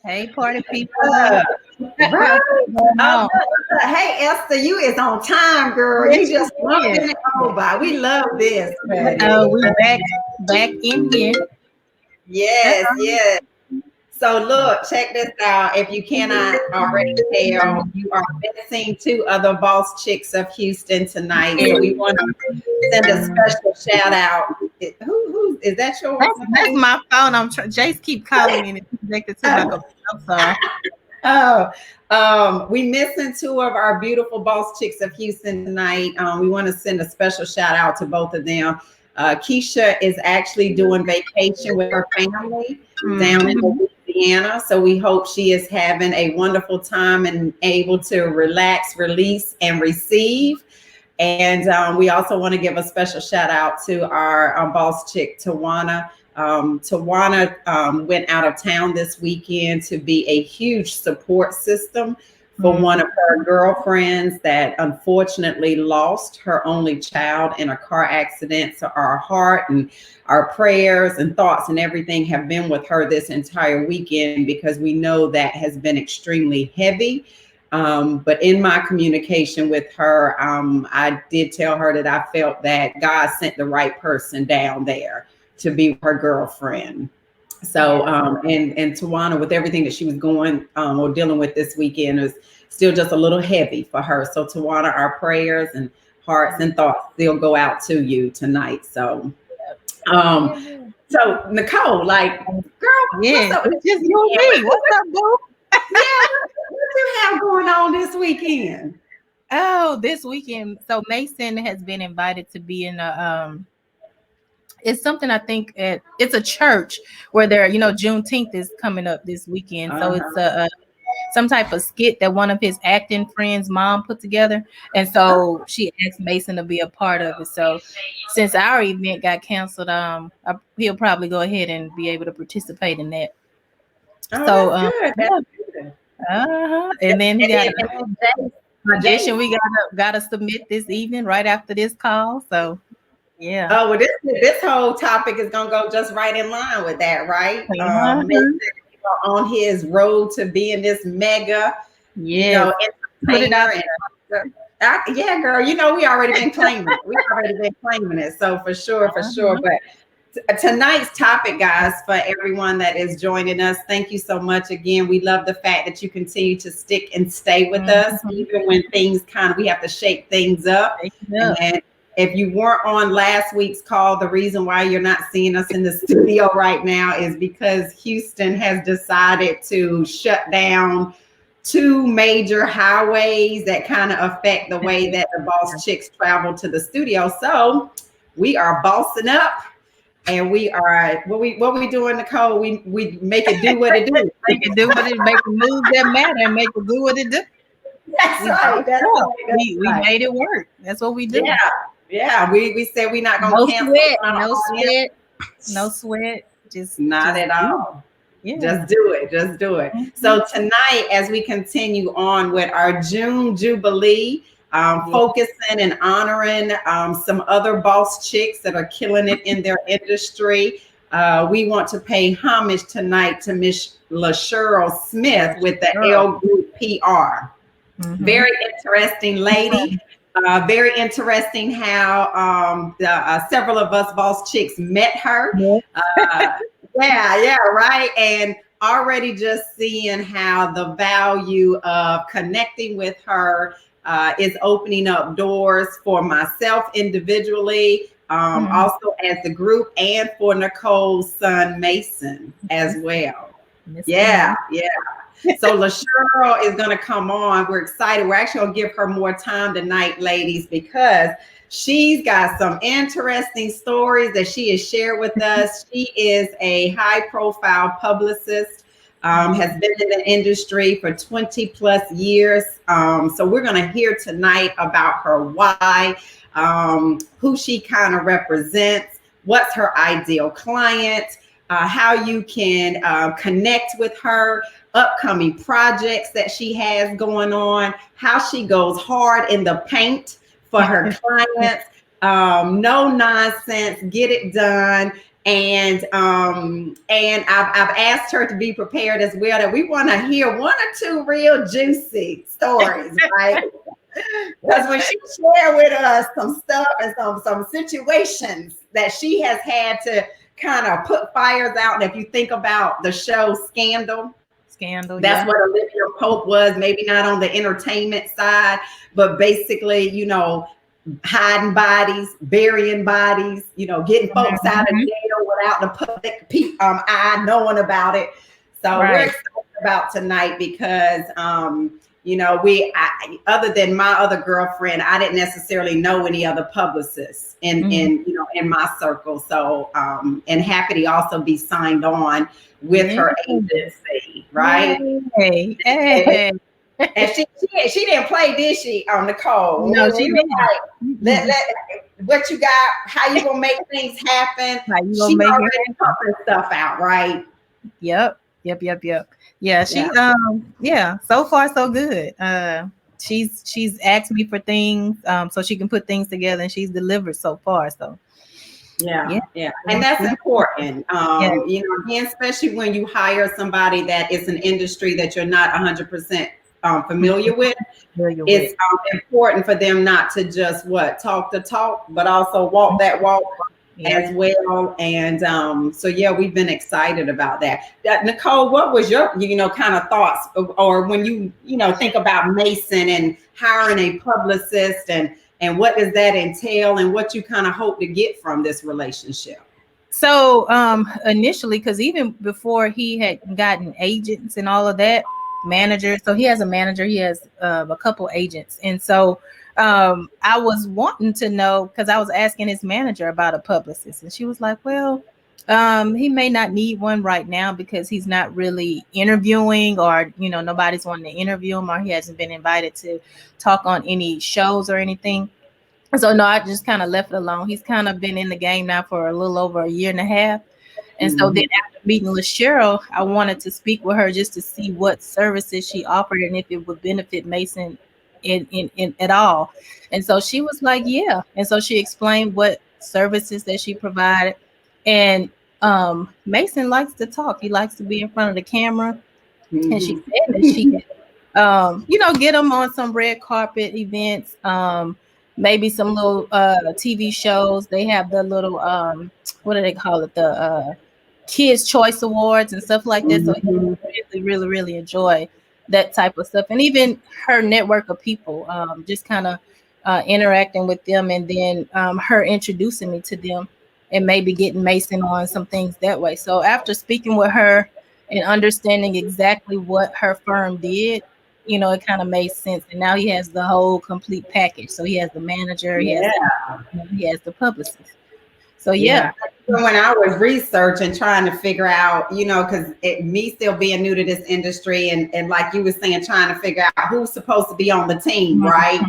Hey, party people. Right. No. Hey, Esther, you is on time, girl. Yes, You just yes. walking it over. We love this, buddy. We back in here. Yes, yes. So look, check this out. If you cannot already tell, you are missing two other boss chicks of Houston tonight. So we want to send a special shout out. Who is that yours? That's my phone. Jace keep calling me and it's connected to my computer. I'm sorry. We missing two of our beautiful boss chicks of Houston tonight. We want to send a special shout out to both of them. Keisha is actually doing vacation with her family down in Louisiana. So we hope she is having a wonderful time and able to relax, release, and receive. And we also want to give a special shout out to our boss chick, Tawana. Tawana went out of town this weekend to be a huge support system for one of her girlfriends that unfortunately lost her only child in a car accident. So our heart and our prayers and thoughts and everything have been with her this entire weekend, because we know that has been extremely heavy. But in my communication with her, I did tell her that I felt that God sent the right person down there to be her girlfriend. So, and Tawana, with everything that she was going or dealing with this weekend, is still just a little heavy for her. So Tawana, our prayers and hearts and thoughts still go out to you tonight. So, so Nicole, like, girl, Yeah, what's up? it's just you and me. What's up, boo? Yeah, what you have going on this weekend? Oh, this weekend. So Mason has been invited to be in a it's something I think it's a church where they're, Juneteenth is coming up this weekend. So it's some type of skit that one of his acting friends' mom put together. And so she asked Mason to be a part of it. So since our event got canceled, he'll probably go ahead and be able to participate in that. Oh, So that's good. That's good. and then he got And audition we gotta submit this evening right after this call. So yeah. Oh, well, this whole topic is gonna go just right in line with that, right? Mason, on his road to being this mega, Put it out entertainer. Yeah, girl, we already been claiming it. We already been claiming it. So for sure. But tonight's topic, guys, for everyone that is joining us, thank you so much again. We love the fact that you continue to stick and stay with us, even when things we have to shake things up. And if you weren't on last week's call, the reason why you're not seeing us in the studio right now is because Houston has decided to shut down two major highways that kind of affect the way that the Boss Chicks travel to the studio. So we are bossing up, and we are what we doing, Nicole? We make it do what it do. Make it do what it make it move that matter and make it do what it do. That's right. We made it work. That's what we do. Yeah. We said we're not gonna cancel. No sweat. Just not at all. Yeah. Just do it. So tonight, as we continue on with our June Jubilee, focusing and honoring some other boss chicks that are killing it in their industry, we want to pay homage tonight to Miss LaShirl Smith with the L Group PR. Very interesting lady. Very interesting how several of us boss chicks met her. Yeah, right. And already just seeing how the value of connecting with her is opening up doors for myself individually, also as the group, and for Nicole's son Mason as well. Yeah. So LaShirl is going to come on. We're excited. We're actually going to give her more time tonight, ladies, because she's got some interesting stories that she has shared with us. She is a high-profile publicist, has been in the industry for 20 plus years. So we're going to hear tonight about her why, who she kind of represents, what's her ideal client, how you can connect with her, upcoming projects that she has going on, how she goes hard in the paint for her clients, no nonsense, get it done. And I've asked her to be prepared as well, that we want to hear one or two real juicy stories, right? Because when she shared with us some stuff and some situations that she has had to kind of put fires out. And if you think about the show Scandal, that's what Olivia Pope was, maybe not on the entertainment side, but basically, you know, hiding bodies, burying bodies, you know, getting folks out of jail without the public eye knowing about it. So we're excited about tonight because, you know, other than my other girlfriend, I didn't necessarily know any other publicists in you know, in my circle. So and happy to also be signed on with her agency, right? Hey. And she didn't play, did she, Nicole? No, she didn't. Like, what you got? How you gonna make things happen? She already pumping stuff out, right? Yep. Yeah, she so far so good. She's asked me for things so she can put things together, and she's delivered so far. So yeah. And that's important. You know, again, especially when you hire somebody that is an industry that you're not 100% familiar with. It's important for them not to just talk the talk, but also walk that walk as well. And so yeah, we've been excited about that. Nicole, what was your kind of thoughts, or when you think about Mason and hiring a publicist, and what does that entail, and what you kind of hope to get from this relationship? So initially, because even before he had gotten agents and all of that, manager, so he has a manager, he has a couple agents, and so I was wanting to know, because I was asking his manager about a publicist, and she was like, well, he may not need one right now because he's not really interviewing, or nobody's wanting to interview him, or he hasn't been invited to talk on any shows or anything. So no, I just kind of left it alone. He's kind of been in the game now for a little over a year and a half. And so then after meeting LaShirl, I wanted to speak with her just to see what services she offered and if it would benefit Mason in at all. And so she was like, yeah. And so she explained what services that she provided. And Mason likes to talk. He likes to be in front of the camera. And she said that she could, get him on some red carpet events, maybe some little TV shows. They have the little, what do they call it? The Kids Choice Awards and stuff like that. So he really enjoy that type of stuff. And even her network of people, just kind of interacting with them, and then her introducing me to them, and maybe getting Mason on some things that way. So after speaking with her and understanding exactly what her firm did, it kind of made sense. And now he has the whole complete package. So he has the manager, he has the publicist. So yeah. When I was researching, trying to figure out, because me still being new to this industry, and like you were saying, trying to figure out who's supposed to be on the team, right?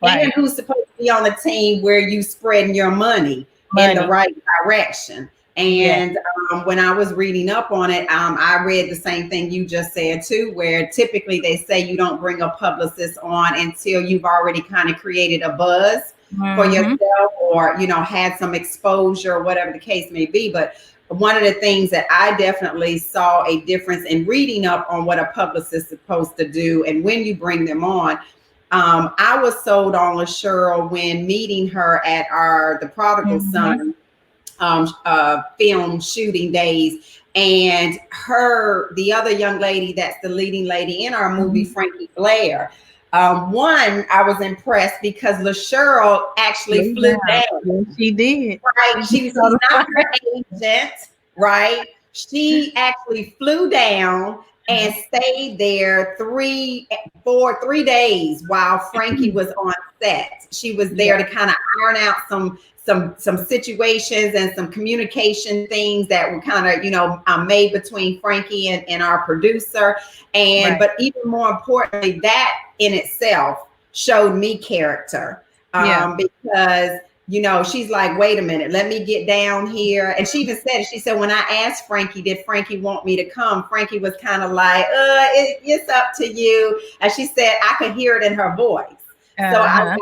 And who's supposed to be on the team where you spreading your money in the right direction. And when I was reading up on it, I read the same thing you just said too, where typically they say you don't bring a publicist on until you've already kind of created a buzz for yourself, or had some exposure, whatever the case may be. But one of the things that I definitely saw a difference in reading up on what a publicist is supposed to do, and when you bring them on, I was sold on LaShirl when meeting her at the Prodigal Son film shooting days, and the other young lady that's the leading lady in our movie, Frankie Blair. One, I was impressed because LaShirl actually flew down. Yes, she did. Right. She's not her agent, right? She actually flew down and stayed there 3 days while Frankie was on set. She was there to kind of iron out some situations and some communication things that were kind of made between Frankie and our producer. And but even more importantly, that in itself showed me character, because she's like, wait a minute, let me get down here. And she even said, when I asked Frankie, did Frankie want me to come? Frankie was kind of like, it's up to you. And she said, I could hear it in her voice. So Uh-huh.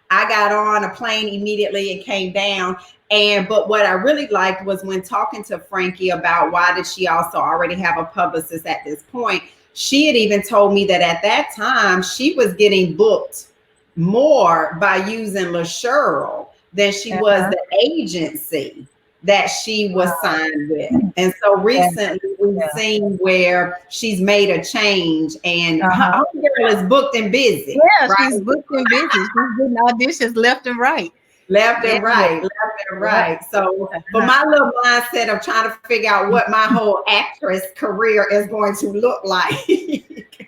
I got on a plane immediately and came down. And but what I really liked was when talking to Frankie about why did she also already have a publicist at this point. She had even told me that at that time she was getting booked more by using LaShirl than she was Uh-huh. the agency that she was Wow. signed with. And so Yeah. recently we've Yeah. seen where she's made a change and Uh-huh. her girl is booked and busy, Yeah, right? she's booked and busy. She's getting auditions left and right. Left Yeah. and right, left and Yep. right. So for Uh-huh. my little mindset of trying to figure out what my whole actress career is going to look like.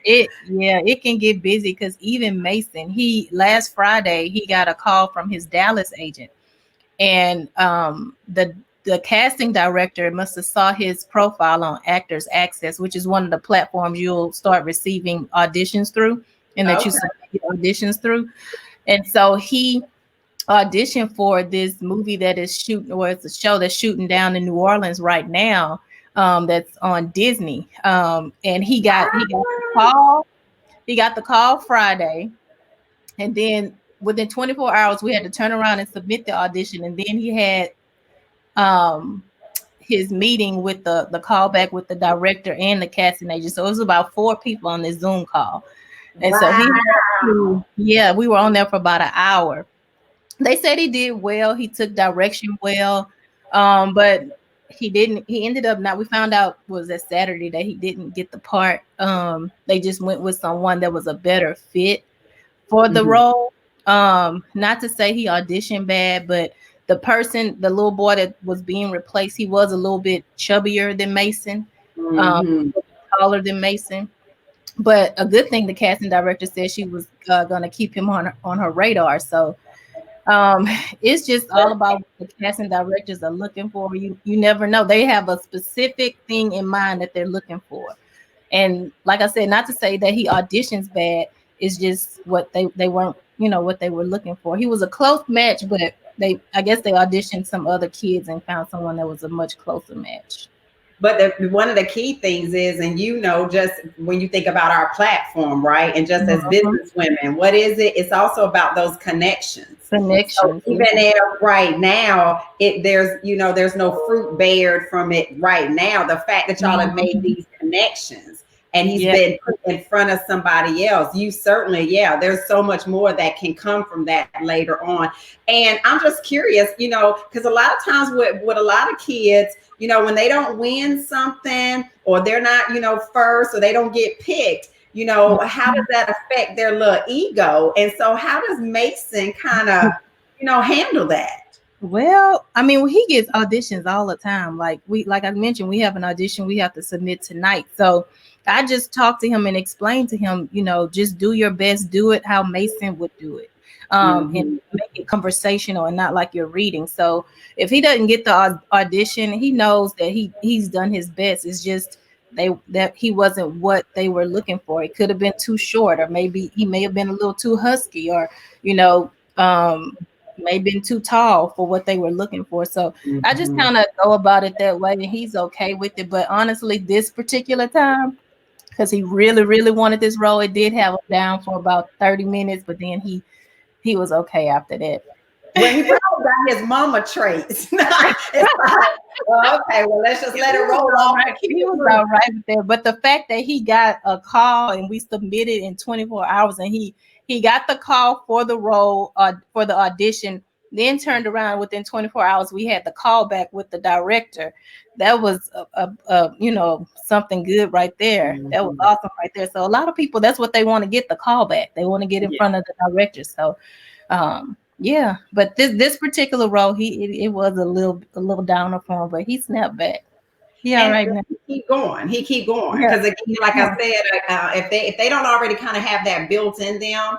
It can get busy because even Mason, he last Friday he got a call from his Dallas agent, and the casting director must have saw his profile on Actors Access, which is one of the platforms you'll start receiving auditions through, and that you Okay. submit your auditions through. And so he auditioned for this movie that is shooting, or it's a show that's shooting down in New Orleans right now. That's on Disney. And he got the call. He got the call Friday, and then within 24 hours, we had to turn around and submit the audition. And then he had um his meeting with the callback with the director and the casting agent. So it was about 4 people on this Zoom call. And so he had Wow. to, yeah, we were on there for about an hour. They said he did well. He took direction well, but he ended up not. We found out was that Saturday that he didn't get the part. They just went with someone that was a better fit for the Mhm. role. Not to say he auditioned bad, but the little boy that was being replaced, he was a little bit chubbier than Mason, um, Mhm. taller than Mason. But a good thing the casting director said she was going to keep him on her radar. So um, it's just all about what the casting directors are looking for. You never know. They have a specific thing in mind that they're looking for. And like I said, not to say that he auditions bad, it's just what they weren't, what they were looking for. He was a close match, but I guess they auditioned some other kids and found someone that was a much closer match. But one of the key things is, and just when you think about our platform, right? And just as Mhm. business women, what is it? It's also about those connections. So Connections. even if right now there's no fruit bared from it right now, the fact that y'all have made Mhm. these connections and he's Yeah. been put in front of somebody else, you certainly, yeah, there's so much more that can come from that later on. And I'm just curious, because a lot of times with a lot of kids, when they don't win something or they're not, first, or they don't get picked, how does that affect their little ego? And so how does Mason kind of, handle that? Well, I mean, he gets auditions all the time. Like I mentioned, we have an audition we have to submit tonight. So I just talked to him and explained to him, just do your best, do it how Mason would do it. And Mm-hmm. make it conversational and not like you're reading. So if he doesn't get the audition, he knows that he's done his best. It's just that he wasn't what they were looking for. It could have been too short, or maybe he may have been a little too husky, or you know, um may have been too tall for what they were looking for. So I just Mm-hmm. kind of go about it that way, and he's okay with it. But honestly, this particular time, because he really, really wanted this role, it did have him down for about 30 minutes, but then he was okay after that. Well, he probably got his mama traits. It's like, well, okay, well, let's just He let it was roll all off right. and keep He it was moving. all right with that. But the fact that he got a call and we submitted in 24 hours, and he got the call for the role, for the audition, then turned around within 24 hours. We had the call back with the director. That was something good right there. That was Mhm. awesome right there. So a lot of people, that's what they want to get, the call back. They want to get in Yeah. front of the director. So yeah, but this particular role, it was a little downer for him, but he snapped back. Yeah, And right now. he keep going. He keep going Yeah. because again, like I said, if they don't already kind of have that built in them,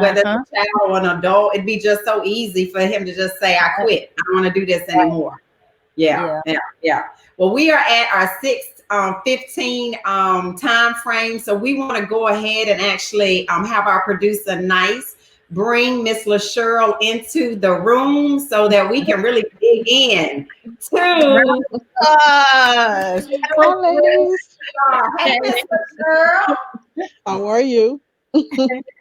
whether it's Uh-huh. a child or an adult, it'd be just so easy for him to just say, "I quit. I don't want to do this Right. anymore." Yeah, Yeah. yeah, yeah. Well, we are at our 6:15 time frame, so we want to go ahead and actually have our producer Nice bring Miss LaShirl into the room so that we can really dig in Round to of applause. Hi, ladies. Hey, Miss LaShirl. How are you?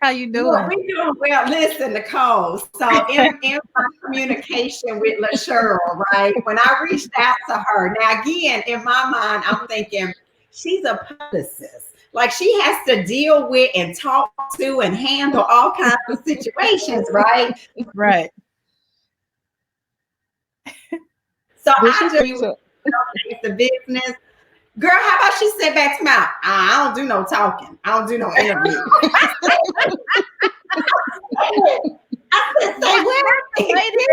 How you Well, doing? we doing well. Listen, Nicole. So in my communication with LaShirl, right? When I reached out to her, now again, in my mind, I'm thinking she's a publicist. Like she has to deal with and talk to and handle all kinds of situations, right? Right. So Did she I say just so? face the business. Girl, how about she sit back to mouth? I don't do no talking. I don't do no interview. I said, say Not what? the lady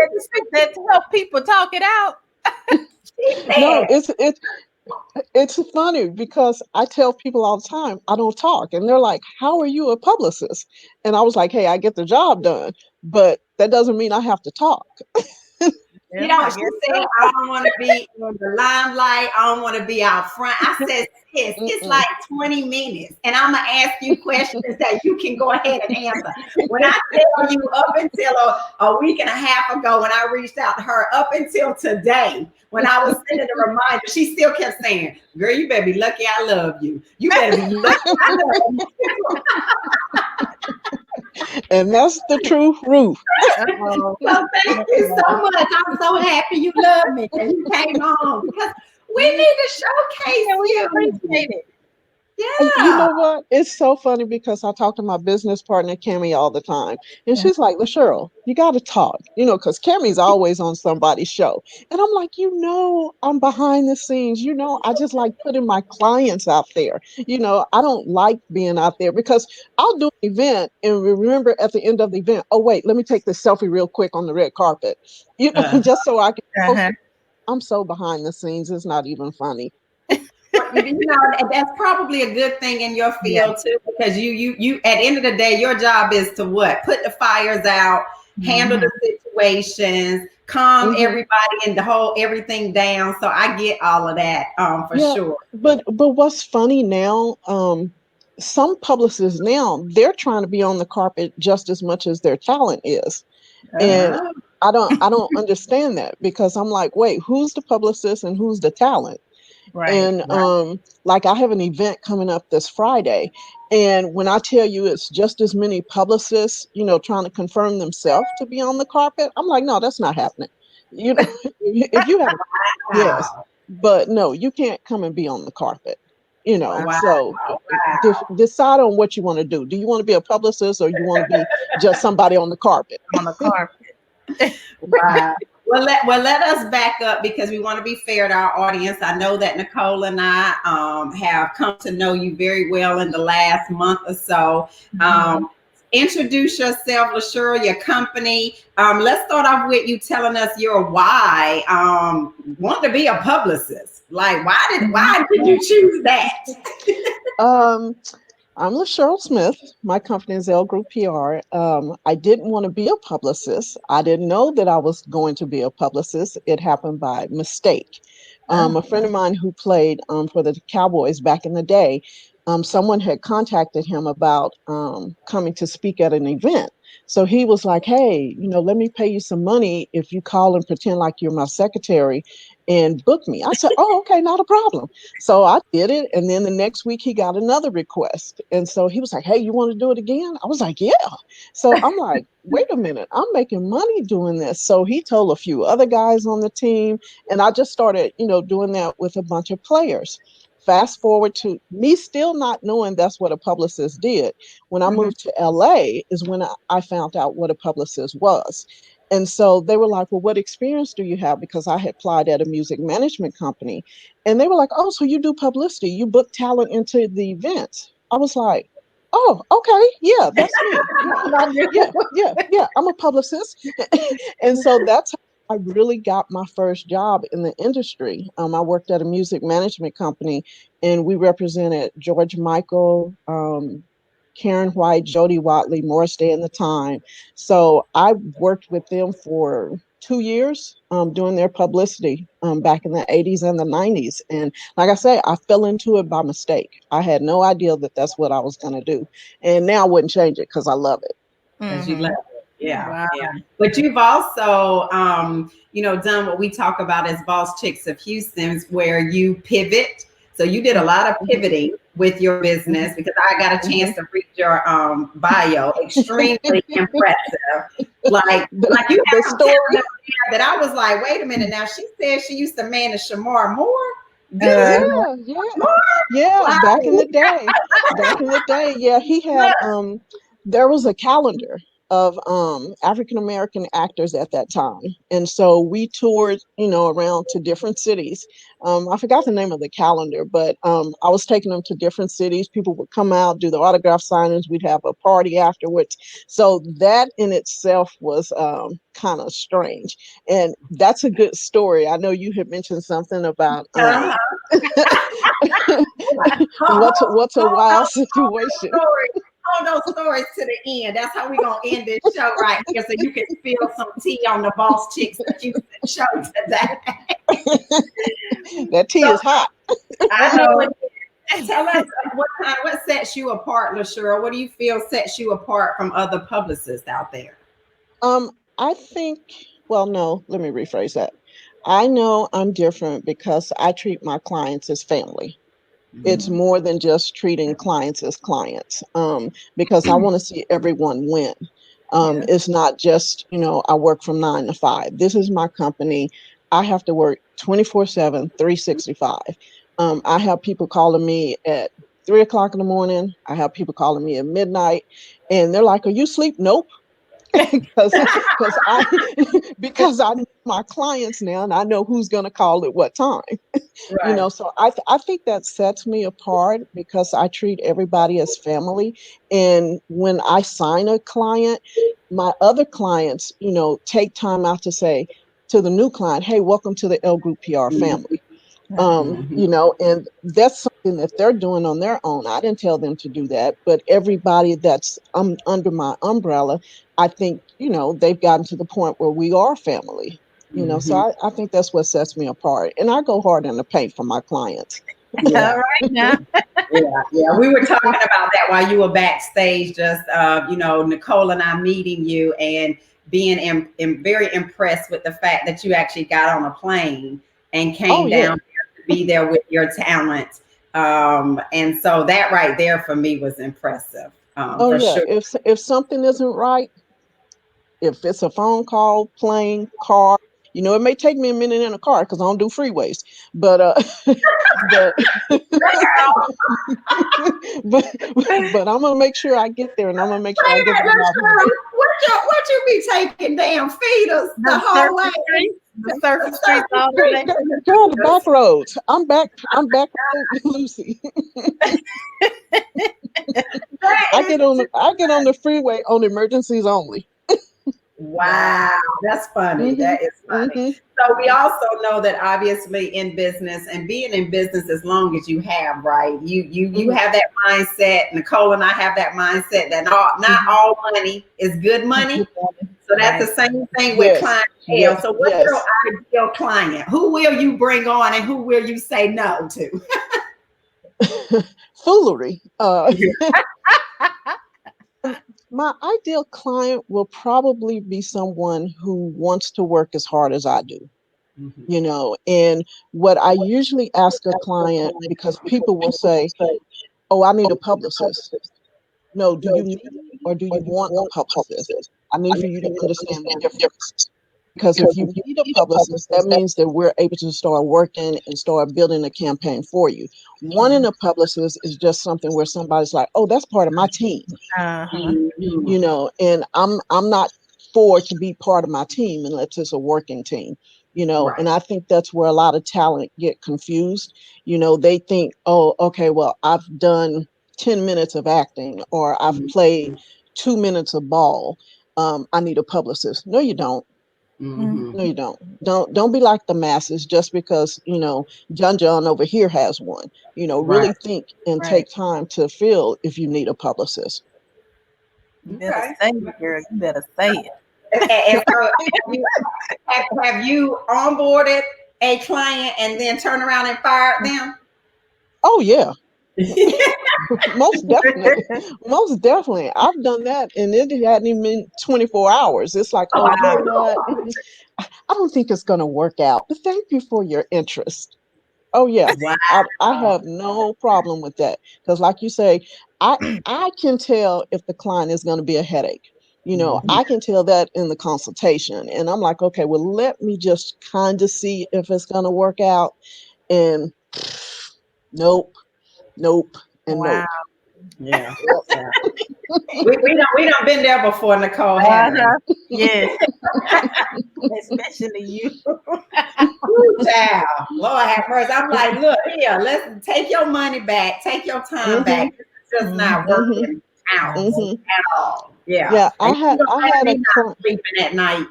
that help people talk it out. She No, said, it's funny because I tell people all the time I don't talk, and they're like, "How are you a publicist?" And I was like, "Hey, I get the job done, but that doesn't mean I have to talk." you Yep, know, I she guess said, so. I don't want to be in the limelight. I don't want to be out front. I said, sis, it's Mm-mm. like 20 minutes. And I'm going to ask you questions that you can go ahead and answer. When I tell you up until a week and a half ago, when I reached out to her, up until today, when I was sending a reminder, she still kept saying, girl, you better be lucky I love you. You better be lucky I love you. And that's the truth, Ruth. Uh-oh. So thank you Uh-oh. so much. I'm so happy you love me and you came on because we need to showcase Yeah, we you. appreciate it. You Yeah. know what? It's so funny because I talk to my business partner, Cammie, all the time. And Yeah. she's like, LaShirl, you got to talk, because Cammie's always on somebody's show. And I'm like, I'm behind the scenes. I just like putting my clients out there. I don't like being out there because I'll do an event and remember at the end of the event, oh, wait, let me take this selfie real quick on the red carpet, Uh, just so I can post Uh-huh. it. I'm so behind the scenes. It's not even funny. that's probably a good thing in your Yeah. field too, because you at the end of the day, your job is to what? Put the fires out, handle Mhm. the situations, calm Hmm. everybody and the whole everything down. So I get all of that for Yeah, sure. but what's funny now, some publicists now they're trying to be on the carpet just as much as their talent is. And Uh, I don't understand that because I'm like, wait, who's the publicist and who's the talent? Right. And like I have an event coming up this Friday, and when I tell you it's just as many publicists, trying to confirm themselves to be on the carpet, I'm like, no, that's not happening. You know, if you have yes, wow. but no, you can't come and be on the carpet. Wow. Wow. So Wow. decide on what you want to do. Do you want to be a publicist or you want to be just somebody on the carpet? On the carpet. Wow. Well, let us back up because we want to be fair to our audience. I know that Nicole and I have come to know you very well in the last month or so. Mhm. Introduce yourself, LaShirl, your company. Let's start off with you telling us your why. Want to be a publicist? Like, why did you choose that? Um, I'm LaShirl Smith. My company is L Group PR. I didn't want to be a publicist. I didn't know that I was going to be a publicist. It happened by mistake. A friend of mine who played for the Cowboys back in the day, someone had contacted him about coming to speak at an event. So he was like, hey, let me pay you some money if you call and pretend like you're my secretary and book me. I said, oh, okay, not a problem. So I did it. And then the next week he got another request. And so he was like, hey, you want to do it again? I was like, yeah. So I'm like, wait a minute, I'm making money doing this. So he told a few other guys on the team. And I just started, doing that with a bunch of players. Fast forward to me still not knowing that's what a publicist did. When I Mhm. moved to LA is when I found out what a publicist was. And so they were like, well, what experience do you have? Because I had applied at a music management company. And they were like, oh, so you do publicity, you book talent into the events. I was like, oh, okay, yeah, that's me. Yeah, yeah, yeah, yeah. I'm a publicist. And so that's how I really got my first job in the industry. I worked at a music management company and we represented George Michael, Karen White, Jody Watley, Morris Day and the Time. So I worked with them for 2 years doing their publicity back in the 80s and the 90s. And like I say, I fell into it by mistake. I had no idea that that's what I was going to do. And now I wouldn't change it because I love it. Because you love Mhm. it. Yeah, Wow. yeah. But you've also, done what we talk about as Boss Chicks of Houston, where you pivot. So you did a lot of pivoting with your business, because I got a chance to read your bio. Extremely impressive. Like you the have some story. talent that I was like, wait a minute now. She said she used to manage Shamar Moore. Good Uh, Yeah, back in the day. Back in the day, yeah, he had there was a calendar of African American actors at that time. And so we toured, around to different cities. I forgot the name of the calendar, but I was taking them to different cities. People would come out, do the autograph signings, we'd have a party afterwards. So that in itself was kind of strange. And that's a good story. I know you had mentioned something about uh-huh. what's a wild Hold situation. those stories to the end. That's how we're gonna end this show right here, so you can spill some tea on the Boss Chicks Houston show today. That tea So is hot. I know it. Tell us what sets you apart, LaShirl. What do you feel sets you apart from other publicists out there? I think, well, no, let me rephrase that. I know I'm different because I treat my clients as family. It's Mhm. more than just treating clients as clients, because I want to see everyone win. Yeah. It's not just, I work from 9 to 5. This is my company. I have to work 24/7, 365. I have people calling me at 3 o'clock in the morning. I have people calling me at midnight, and they're like, "Are you asleep?" Nope. because I because I know my clients now, and I know who's going to call at what time. Right. So I think that sets me apart because I treat everybody as family. And when I sign a client, my other clients, take time out to say to the new client, "Hey, welcome to the L Group PR family." Mhm. And that's something that they're doing on their own. I didn't tell them to do that, but everybody that's under my umbrella, I think, they've gotten to the point where we are family. So Mhm. I think that's what sets me apart. And I go hard in the paint for my clients. Yeah. all right now. Yeah. We were talking about that while you were backstage, just Nicole and I meeting you and being very impressed with the fact that you actually got on a plane and Oh came yeah. down here to be there with your talent. And so that right there for me was impressive, Oh for yeah. sure. If something isn't right, if it's a phone call, plane, car, it may take me a minute in a car because I don't do freeways, but but but I'm gonna make sure I get there, and I'm gonna make sure I Wait a get minute, the job done. Shirley, what you be taking damn feeders the The whole way? surface streets, the surface streets all the way. Girl, the back roads. I'm back road Lucy. That is I get on the freeway on emergencies only. Wow. wow, that's funny. Hmm. That is funny. Hmm. So we also know that obviously in business and being in business as long as you have, right? You Hmm. have that mindset. Nicole and I have that mindset that not Hmm. all money is good money. So that's Right. the same thing with Yes, clientele. yes, So what's your yes. ideal client? Who will you bring on and who will you say no to? Foolery. My ideal client will probably be someone who wants to work as hard as I do. Mhm. And what I usually ask a client, because people will say, "Oh, I need a publicist." No, do you need or do you want a publicist? I need for you to understand the difference. Because if you need a publicist, that means that we're able to start working and start building a campaign for you. Wanting a publicist is just something where somebody's like, "Oh, that's part of my team," Uh-huh. and I'm not for to be part of my team unless it's a working team. Right. And I think that's where a lot of talent get confused. They think, "Oh, okay, well, I've done 10 minutes of acting, or I've played 2 minutes of ball. I need a publicist." No, you don't. Mm-hmm. No, you don't. Don't be like the masses just because, John over here has one. Right. Really think and Right. take time to feel if you need a publicist. You better Okay. say it, girl. You better say it. And so have you onboarded a client and then turned around and fired them? Oh yeah. Most definitely. Most definitely. I've done that, and it hadn't even been 24 hours. It's like, "Oh, Wow. what? I don't think it's going to work out, but thank you for your interest." Oh yeah, Wow. I have no problem with that because, like you say, I I can tell if the client is going to be a headache. You know, Mhm. I can tell that in the consultation, and I'm like, okay, well, let me just kind of see if it's going to work out. And nope, nope, and Wow. nope. Yeah. Yep. Yeah. We don't been there before, Nicole, have we? Uh-huh. Yes, especially you. Woo, child. Lord have mercy. I'm like, look here, let's take your money back, take your time Mhm. back. This is just Mhm. not Mhm. working out Yes. Mhm. at all. Yeah. Yeah, And you I don't have had me a not sleeping at night.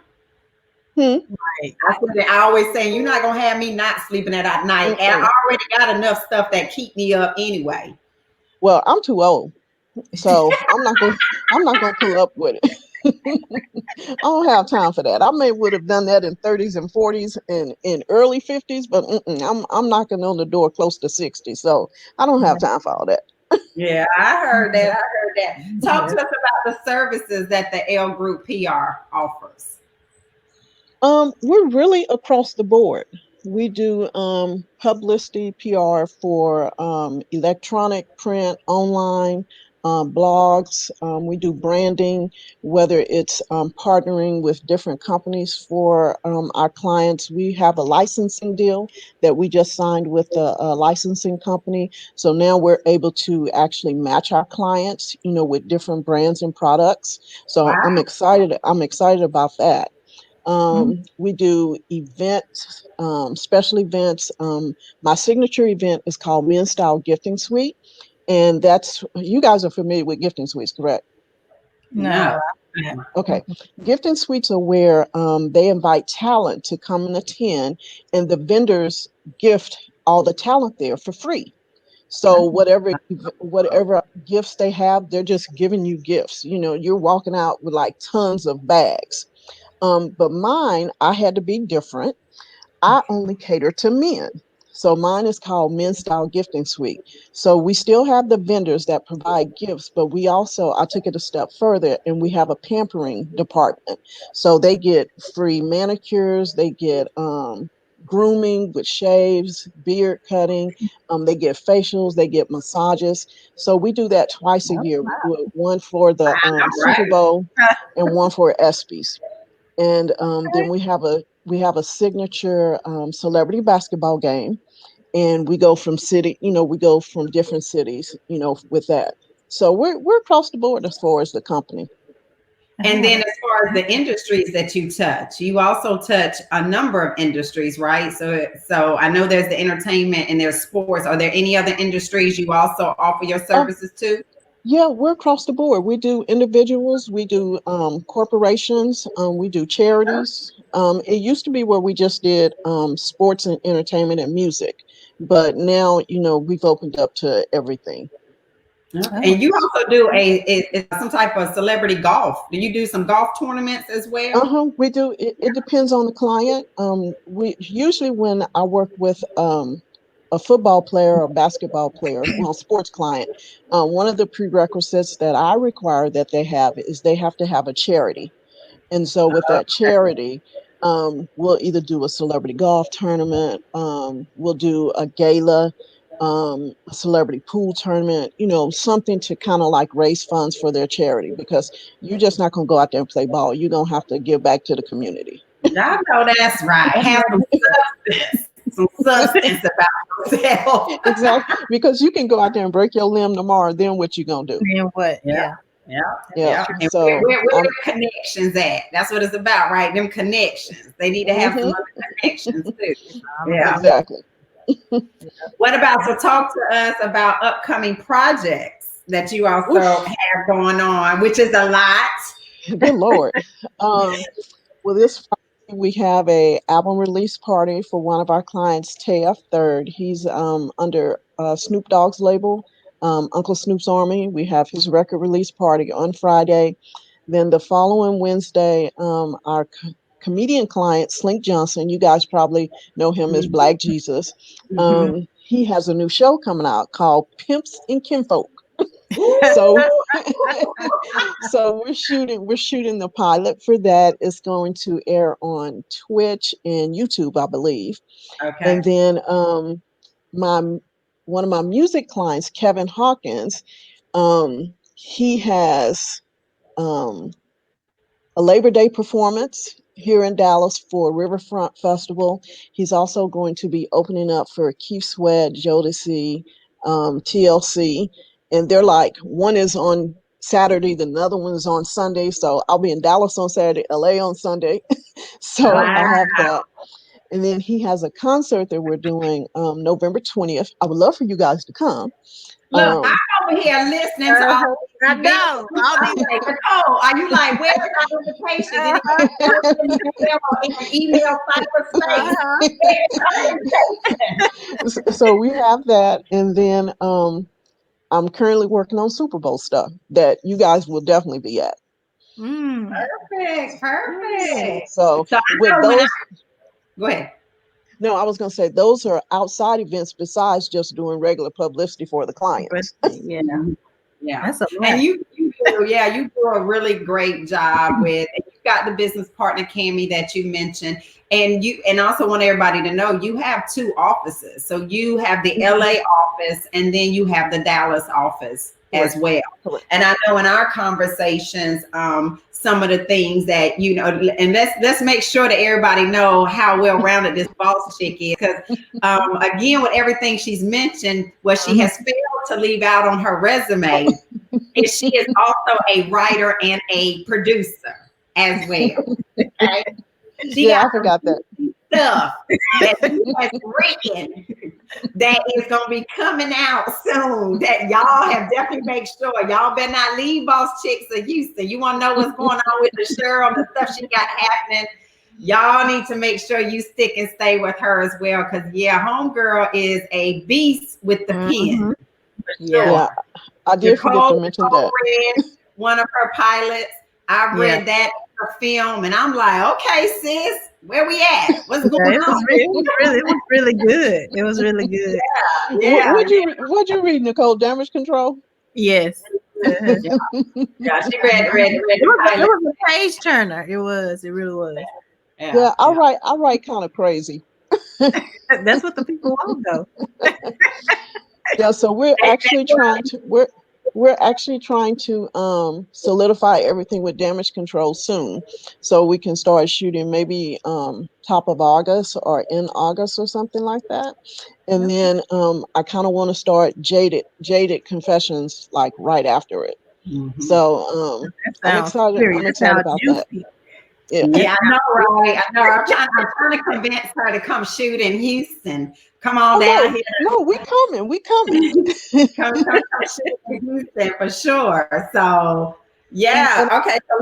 hmm. Right. I always say you're not gonna have me not sleeping at night. And I Mm-mm. already got enough stuff that keep me up anyway. Well, I'm too old, so I'm not gonna pull up with it. I don't have time for that. I may would have done that in 30s and 40s and in early 50s, but I'm knocking on the door close to 60, so I don't have time for all that. Yeah, I heard that. I heard that. Talk Yes. to us about the services that the L Group PR offers. We're really across the board. We do publicity PR for electronic, print, online, blogs. We do branding, whether it's partnering with different companies for our clients. We have a licensing deal that we just signed with a licensing company. So now we're able to actually match our clients, you know, with different brands and products. So Wow. I'm excited. I'm excited about that. Mhm. We do events, special events. My signature event is called Men's Style Gifting Suite. And that's, you guys are familiar with gifting suites, correct? No. No. Yeah. Okay. Gifting suites are where they invite talent to come and attend, and the vendors gift all the talent there for free. So whatever gifts they have, they're just giving you gifts. You know, you're walking out with like tons of bags. But mine, I had to be different. I only cater to men. So mine is called Men's Style Gifting Suite. So we still have the vendors that provide gifts, but we also, I took it a step further and we have a pampering department. So they get free manicures, they get grooming with shaves, beard cutting, they get facials, they get massages. So we do that twice a year. We do it one for the All Super right. Bowl and one for ESPYs. And then we have a signature celebrity basketball game, and we go from city, you know, we go from different cities, you know, with that. So we're across the board as far as the company. And Oh, then as far as the industries that you also touch a number of industries, right? So I know there's the entertainment and there's sports. Are there any other industries you also offer your Oh services to? yeah, we're across the board. We do individuals, we do corporations, we do charities. It used to be where we just did sports and entertainment and music, but now you know we've opened up to everything. Okay. oh, And you also do some type of celebrity golf. Do you do some golf tournaments as well? Uh-huh, we do. It depends on the client. We usually when I work with a football player or basketball player, well, sports client, one of the prerequisites that I require that they have is they have to have a charity. And so with that charity, we'll either do a celebrity golf tournament, we'll do a gala, a celebrity pool tournament, you know, something to kind of like raise funds for their charity because you're just not going to go out there and play ball. You're going to have to give back to the community. I know that's right. Have some substance about yourself. Exactly. Because you can go out there and break your limb tomorrow, then what you going to do? then what? Yeah, Yeah. yeah, Yeah. yeah. And So where them connections at? That's what it's about, right? Them connections. They need to have some mhm, other connections too. All Yeah. about exactly. What about, so talk to us about upcoming projects that you also Oof, have going on, which is a lot. good Lord. Um, Well, this Friday we have a album release party for one of our clients, TF Third. He's under Snoop Dogg's label, Uncle Snoop's Army. We have his record release party on Friday. Then the following Wednesday, our comedian client, Slink Johnson, you guys probably know him as Black Jesus. Mhm. He has a new show coming out called Pimps and Kinfolk. So Ooh. so we're shooting the pilot for that. It's going to air on Twitch and YouTube, I believe. Okay. And then my one of my music clients, Kevin Hawkins, he has a Labor Day performance here in Dallas for Riverfront Festival. He's also going to be opening up for Keith Sweat, Jodeci, TLC, and they're like, one is on Saturday, the other one is on Sunday. So I'll be in Dallas on Saturday, LA on Sunday. So I Wow. have that. And then he has a concert that we're doing November 20th. I would love for you guys to come. Look, I'm over here listening to all these I events. know. I'm like, Nicole, are you like, where's our invitation? Did it in email cyberspace? So we have that. And then I'm currently working on Super Bowl stuff that you guys will definitely be at. Perfect. So So I with know those, go ahead. no, I was going to say those are outside events besides just doing regular publicity for the clients. Yeah. Yeah, That's a lot. and you do a really great job with. And you've got the business partner Cammie that you mentioned, and also want everybody to know you have 2 offices. So you have the LA office, and then you have the Dallas office as well. And I know in our conversations, some of the things that and let's make sure that everybody know how well rounded this boss chick is, because again, with everything she's mentioned, what she has failed to leave out on her resume is she is also a writer and a producer as well. Okay? I forgot that Stuff that she has written that is going to be coming out soon, that y'all have definitely make sure y'all better not leave Boss Chicks of Houston. You want to know what's going on with LaShirl, the stuff she got happening. Y'all need to make sure you stick and stay with her as well, because homegirl is a beast with the pen. Yeah, I did forget to mention that. Read one of her pilots. I read that in her film, and I'm like, okay, sis, where we at? What's going on? It was really good. It was really good. Yeah. What'd you read, Nicole? Damage Control? Yes. Yeah, she read It was a page turner. It really was. Yeah, I write kind of crazy. That's what the people want, though. Yeah, so we're actually trying to solidify everything with Damage Control soon, so we can start shooting maybe top of August or in August or something like that. And then I kind of want to start Jaded Confessions like right after it. So I'm excited about that. Yeah, I know, right? I know. I'm trying to convince her to come shoot in Houston. Come on down here. No, we coming. come shoot in Houston for sure. So okay. So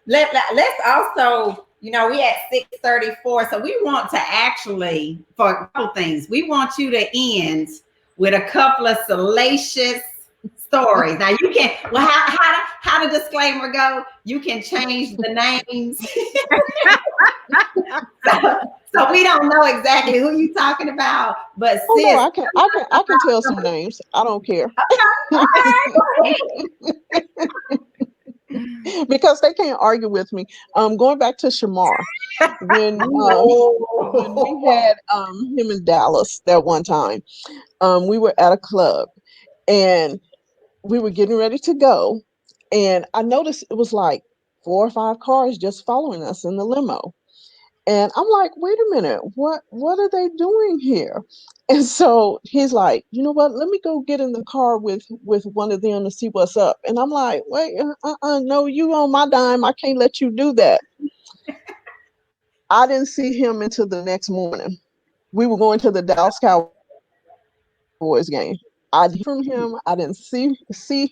let's also, we at 6:34. So we want to actually, for a couple things, we want you to end with a couple of salacious stories. Now you can, well, how the disclaimer go? You can change the names. so we don't know exactly who you're talking about, but no, I can tell some names. I don't care. Because they can't argue with me. Going back to Shamar, when we had him in Dallas that one time, we were at a club and we were getting ready to go, and I noticed it was like 4 or 5 cars just following us in the limo. And I'm like, wait a minute, what are they doing here? And so he's like, you know what? Let me go get in the car with one of them to see what's up. And I'm like, wait, no, you on my dime. I can't let you do that. I didn't see him until the next morning. We were going to the Dallas Cowboys game. I didn't hear from him. I didn't see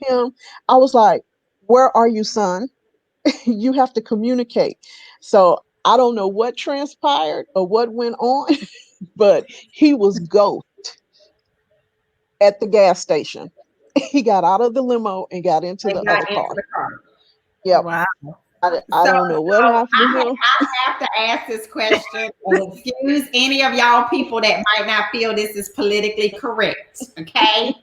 him. I was like, where are you, son? You have to communicate. So I don't know what transpired or what went on, but he was ghost at the gas station. He got out of the limo and got into the other car. Yeah. Wow. I don't know what happened to him. I have to ask this question, and excuse any of y'all people that might not feel this is politically correct, okay?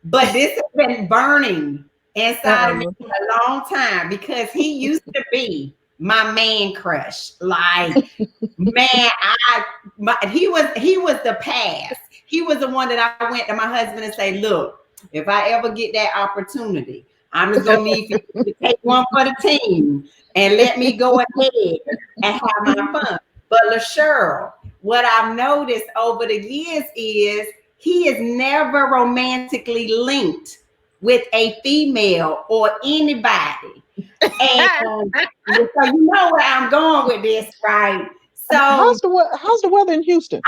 But this has been burning inside of me for a long time, because he used to be my man crush. Like, man, he was the pass. He was the one that I went to my husband and say, look, if I ever get that opportunity, I'm just gonna need you to take one for the team and let me go ahead and have my fun. But LaShirl, what I've noticed over the years is he is never romantically linked with a female or anybody. And so you know where I'm going with this, right? So how's the weather in Houston?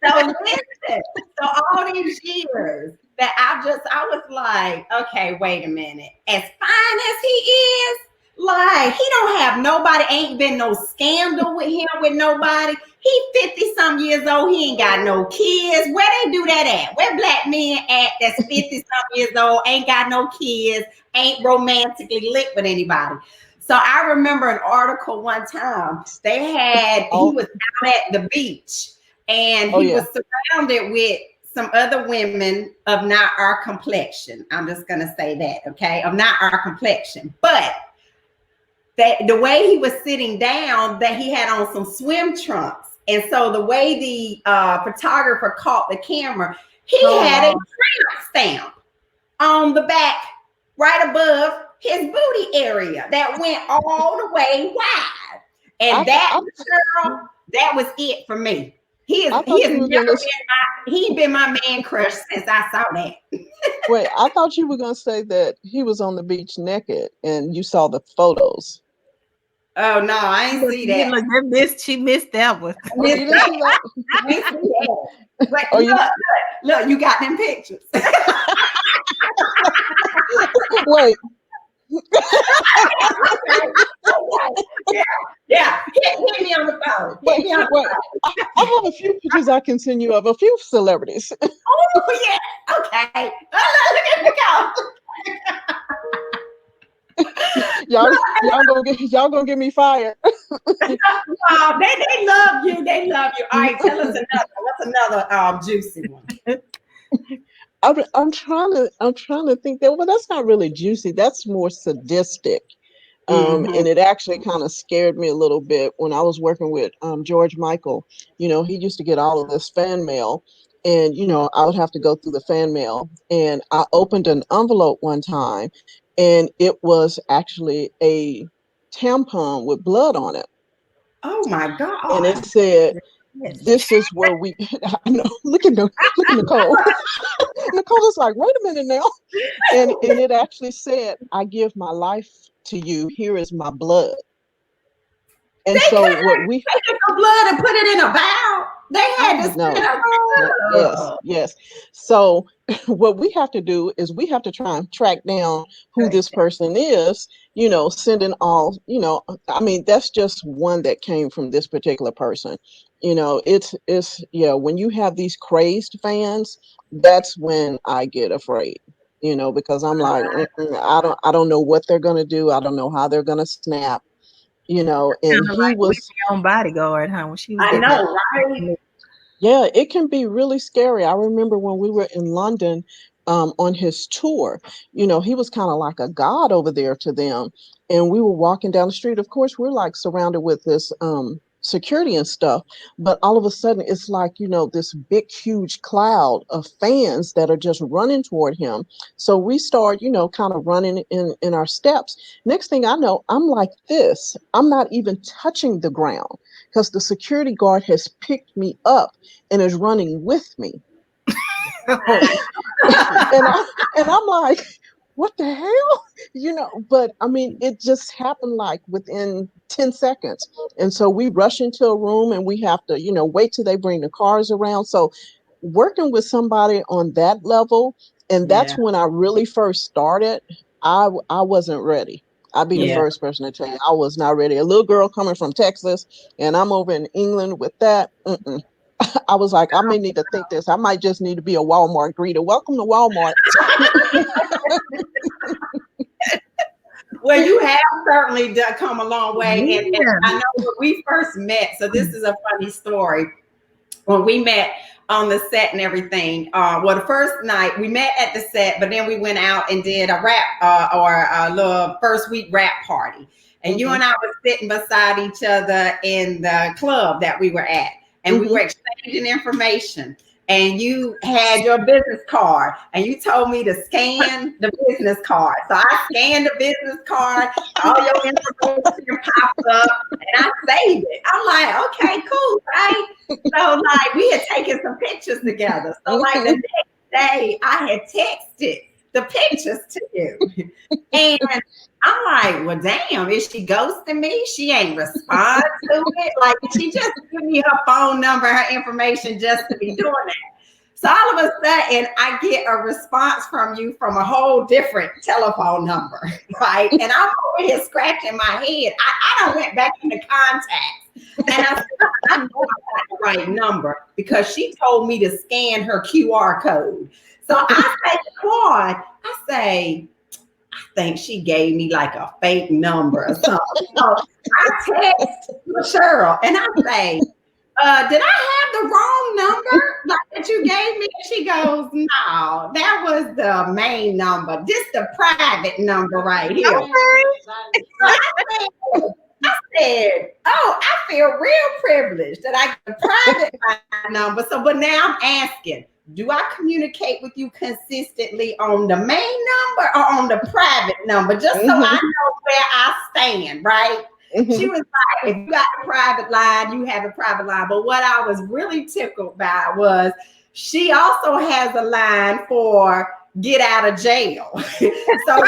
So listen, so all these years that I was like, okay, wait a minute. As fine as he is, like he don't have nobody, ain't been no scandal with him with nobody. He 50 some years old, he ain't got no kids. Where they do that at? Where black men at that's 50 some years old, ain't got no kids, ain't romantically linked with anybody. So I remember an article one time he was out at the beach and he was surrounded with some other women of not our complexion. I'm just going to say that, okay? Of not our complexion. But the way he was sitting down, that he had on some swim trunks. And so the way the photographer caught the camera, he had a tramp stamp on the back right above his booty area that went all the way wide. And that was it for me. He's been my man crush since I saw that. Wait, I thought you were going to say that he was on the beach naked and you saw the photos. Oh no, I ain't see that. She missed that one. Oh, you didn't see that? I didn't see that. But look, you got them pictures. Wait. Yeah. Hit me on the phone. Wait. I have a few pictures I can send you of a few celebrities. Oh yeah. Okay. Look at the y'all gonna get me fired. No, they love you. They love you. All right, tell us another. What's another juicy one? I'm trying to think that. Well, that's not really juicy. That's more sadistic. And it actually kind of scared me a little bit when I was working with George Michael. You know, he used to get all of this fan mail, and you know, I would have to go through the fan mail. And I opened an envelope one time, and it was actually a tampon with blood on it. Oh my God! And it said, "This is where we." I know. Look at Nicole. Nicole is like, "Wait a minute now," and it actually said, "I give my life to you. Here is my blood." And they so what we took the blood and put it in a vial. They had to yes. So what we have to do is we have to try and track down who this person is, you know, sending all, you know, I mean, that's just one that came from this particular person. You know, it's when you have these crazed fans, that's when I get afraid, you know, because I'm like, I don't know what they're gonna do. I don't know how they're gonna snap, you know. And he was your own bodyguard, huh? When she was I know, right? Yeah, it can be really scary. I remember when we were in London on his tour, you know, he was kind of like a god over there to them. And we were walking down the street. Of course, we're like surrounded with this security and stuff. But all of a sudden, it's like, you know, this big, huge cloud of fans that are just running toward him. So we start, you know, kind of running in our steps. Next thing I know, I'm like this. I'm not even touching the ground because the security guard has picked me up and is running with me. and I'm like, what the hell? You know, but I mean, it just happened like within 10 seconds. And so we rush into a room and we have to, you know, wait till they bring the cars around. So working with somebody on that level, and that's when I really first started, I wasn't ready. I'd be the first person to tell you I was not ready. A little girl coming from Texas, and I'm over in England with that. I was like, I may need to think this. I might just need to be a Walmart greeter. Welcome to Walmart. Well, you have certainly come a long way. And I know when we first met, so this is a funny story. When we met on the set and everything, well, the first night we met at the set, but then we went out and did a rap or a little first week rap party. And you and I were sitting beside each other in the club that we were at. and we were exchanging information. And you had your business card, and you told me to scan the business card. So I scanned the business card, all your information popped up, and I saved it. I'm like, okay, cool, right? So like we had taken some pictures together. So like the next day, I had texted the pictures to you, and I'm like, well, damn, is she ghosting me? She ain't respond to it. Like, she just give me her phone number, her information just to be doing that. So all of a sudden, I get a response from you from a whole different telephone number, right? And I'm over here scratching my head. I done went back into contacts. And I said, I know I got the right number because she told me to scan her QR code. So I say, Claude, I say, I think she gave me like a fake number or something. So I text LaShirl and I say, did I have the wrong number like that you gave me? And she goes, no, that was the main number. This the private number right here. Okay. So I said, oh, I feel real privileged that I get the private number. So, but now I'm asking, do I communicate with you consistently on the main number or on the private number? Just so I know where I stand, right? She was like, if you got a private line, you have a private line. But what I was really tickled by was she also has a line for get out of jail. So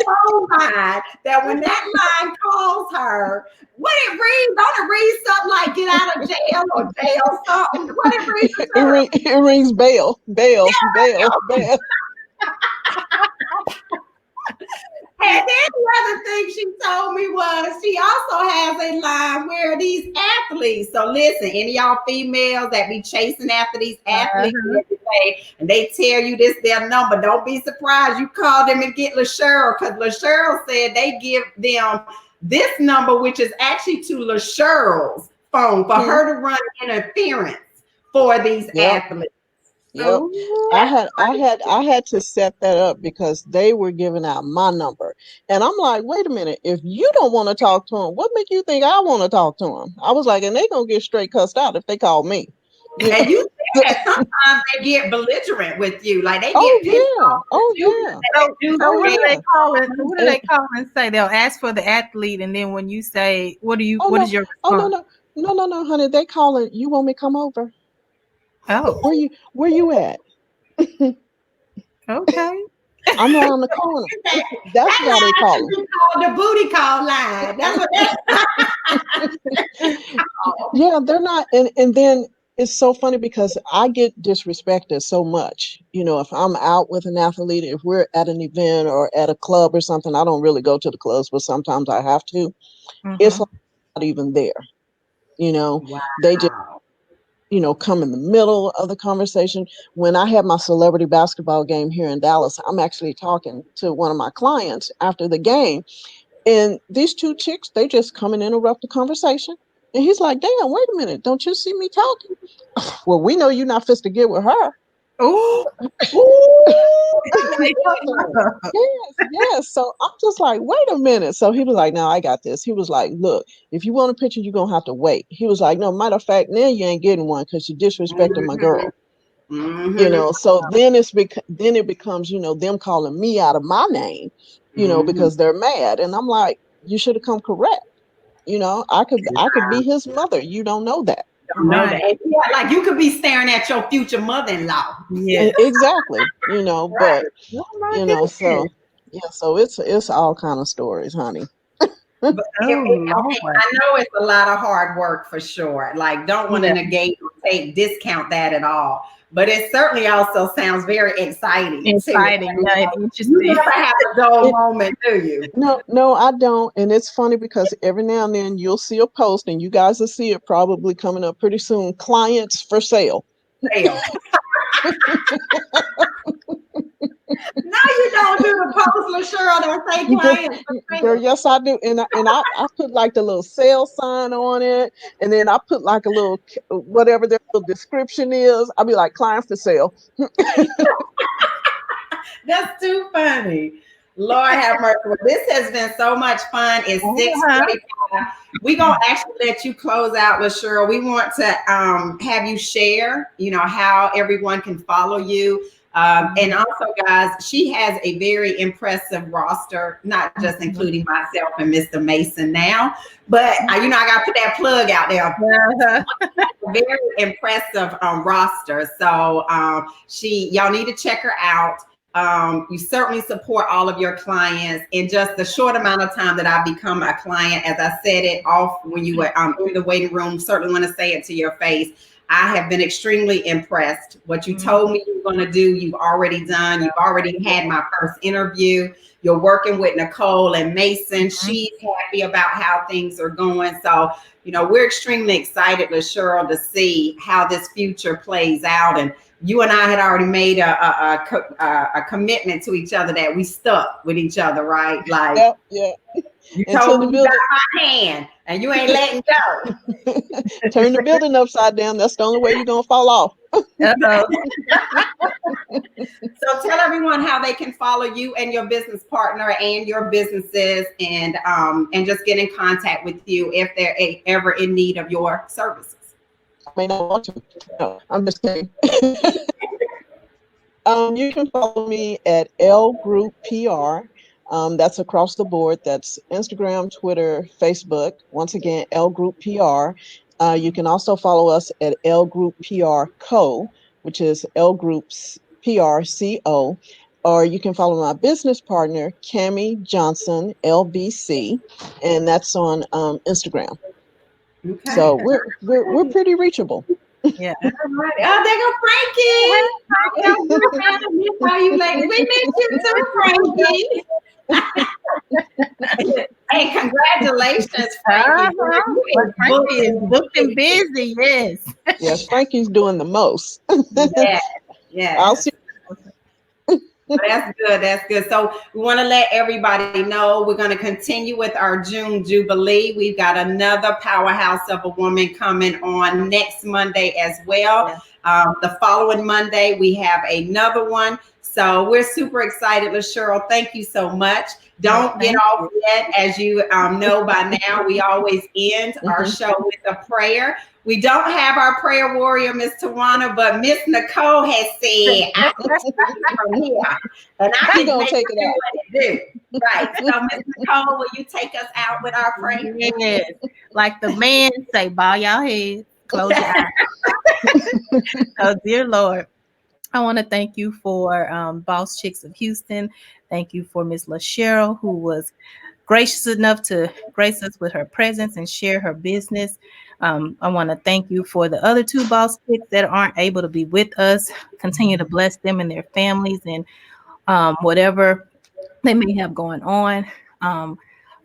phone line that when that line calls her, what it reads, don't it read something like get out of jail or jail something? What it reads? It rings bell. And then the other thing she told me was she also has a line where these athletes, so listen, any of y'all females that be chasing after these athletes every day, and they tell you this their number, don't be surprised you call them and get LaShirl, because LaShirl said they give them this number, which is actually to LaShirl's phone for her to run interference for these athletes. Yep. I had to set that up because they were giving out my number. And I'm like, wait a minute, if you don't want to talk to them, what make you think I want to talk to them? I was like, and they gonna get straight cussed out if they call me. And you said sometimes they get belligerent with you, like they get pissed off. So what do they call it? What do they call and say? They'll ask for the athlete, and then when you say, "What is your response?" No, honey, they call it. You want me to come over? Oh, where you at? okay. I'm around the corner. That's why they call it. The booty call line. That's what yeah, they're not. And then it's so funny because I get disrespected so much. You know, if I'm out with an athlete, if we're at an event or at a club or something, I don't really go to the clubs, but sometimes I have to. It's not even there. You know, they just come in the middle of the conversation. When I had my celebrity basketball game here in Dallas, I'm actually talking to one of my clients after the game. And these two chicks, they just come and interrupt the conversation. And he's like, damn, wait a minute. Don't you see me talking? Well, we know you're not supposed to get with her. Oh, yes. So I'm just like, wait a minute. So he was like, no, I got this. He was like, look, if you want a picture, you're going to have to wait. He was like, no, matter of fact, now you ain't getting one because you're disrespecting my girl. So then it becomes, them calling me out of my name, because they're mad. And I'm like, you should have come correct. I could be his mother. You don't know that. Like you could be staring at your future mother-in-law. Yeah, exactly. But so it's all kind of stories, honey. I know it's a lot of hard work for sure. Like, don't want to negate or discount that at all. But it certainly also sounds very exciting. Interesting. You never have a dull moment, do you? No, I don't. And it's funny because every now and then you'll see a post, and you guys will see it probably coming up pretty soon. Clients for sale. No, you don't do the post, LaShirl, that say clients. Girl, yes, I do. And I put like the little sale sign on it. And then I put like a little, whatever their little description is. I'll be like, client for sale. That's too funny. Lord have mercy. Well, this has been so much fun. It's 6:45. We're going to actually let you close out, LaShirl. We want to have you share, how everyone can follow you. And also, guys, she has a very impressive roster, not just including myself and Mr. Mason now, but, I got to put that plug out there. Very impressive roster. So y'all need to check her out. You certainly support all of your clients in just the short amount of time that I've become a client. As I said it off when you were in the waiting room, certainly want to say it to your face. I have been extremely impressed. What you told me you were going to do, you've already done. You've already had my first interview. You're working with Nicole and Mason. She's happy about how things are going. So, we're extremely excited, LaShirl, to see how this future plays out. And you and I had already made a commitment to each other that we stuck with each other, right? Like, yeah. You told me you got my hand and you ain't letting go. Turn the building upside down. That's the only way you're going to fall off. So tell everyone how they can follow you and your business partner and your businesses, and just get in contact with you if they're ever in need of your services. I may not want to. No, I'm just kidding. You can follow me at L Group PR. That's across the board. That's Instagram, Twitter, Facebook. Once again, L Group PR. You can also follow us at L Group PR Co., which is L Group's PR CO. Or you can follow my business partner, Cammie Johnson, LBC, and that's on Instagram. Okay. So we're pretty reachable. Yeah. Oh, there go Frankie. We miss you too, Frankie. Hey, congratulations, Frankie. Frankie is booked and busy. Yes. Yes, Frankie's doing the most. Yeah. I'll see. That's good. That's good. So we want to let everybody know we're going to continue with our June Jubilee. We've got another powerhouse of a woman coming on next Monday as well. Yeah. The following Monday, we have another one. So we're super excited, LaShirl. Thank you so much. Don't get off yet. As you know by now, we always end our show with a prayer. We don't have our prayer warrior, Miss Tawana, but Miss Nicole has said, I can start from here. And I can gonna take it out. What it do. Right. So, Miss Nicole, will you take us out with our prayer? Yes. Like the man say, bow your head, close your eyes. Oh, dear Lord, I want to thank you for Boss Chicks of Houston. Thank you for Miss LaShirl, who was gracious enough to grace us with her presence and share her business. I want to thank you for the other two Boss Chicks that aren't able to be with us. Continue to bless them and their families and whatever they may have going on. I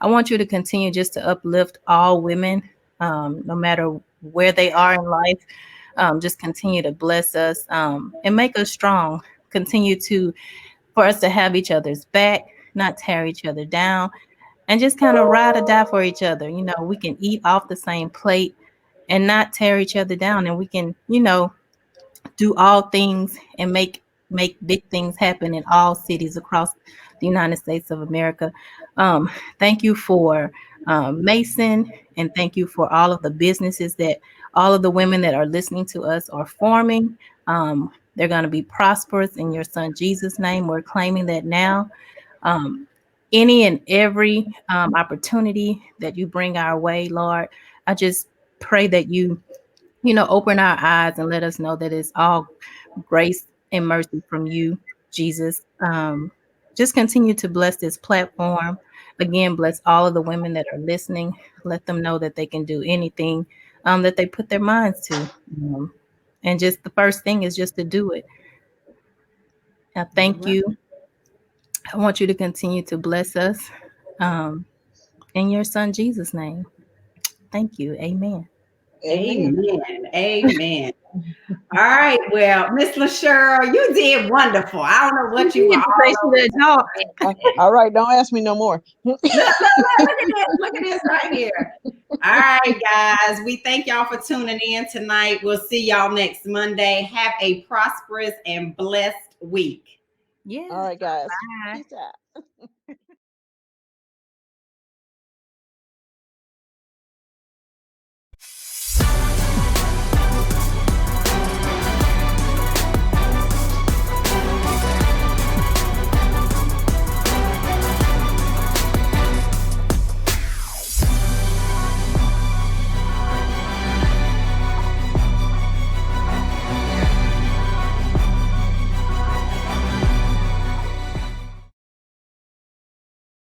want you to continue just to uplift all women, no matter where they are in life. Just continue to bless us and make us strong. Continue for us to have each other's back, not tear each other down, and just kind of ride or die for each other. We can eat off the same plate and not tear each other down, and we can, do all things and make big things happen in all cities across the United States of America. Thank you for Mason, and thank you for all of the businesses that all of the women that are listening to us are forming. They're going to be prosperous in your son Jesus' name. We're claiming that now. Any and every opportunity that you bring our way, Lord, I just pray that you open our eyes and let us know that it's all grace and mercy from you, Jesus. Just continue to bless this platform. Again, bless all of the women that are listening. Let them know that they can do anything that they put their minds to. And just the first thing is just to do it. Now, thank you. I want you to continue to bless us in your son Jesus' name. Thank you. Amen. Amen. All right. Well, Miss LaShirl, you did wonderful. I don't know what you were. All right. Don't ask me no more. Look at this right here. All right, guys. We thank y'all for tuning in tonight. We'll see y'all next Monday. Have a prosperous and blessed week. Yeah. All right, guys. Bye. Peace out.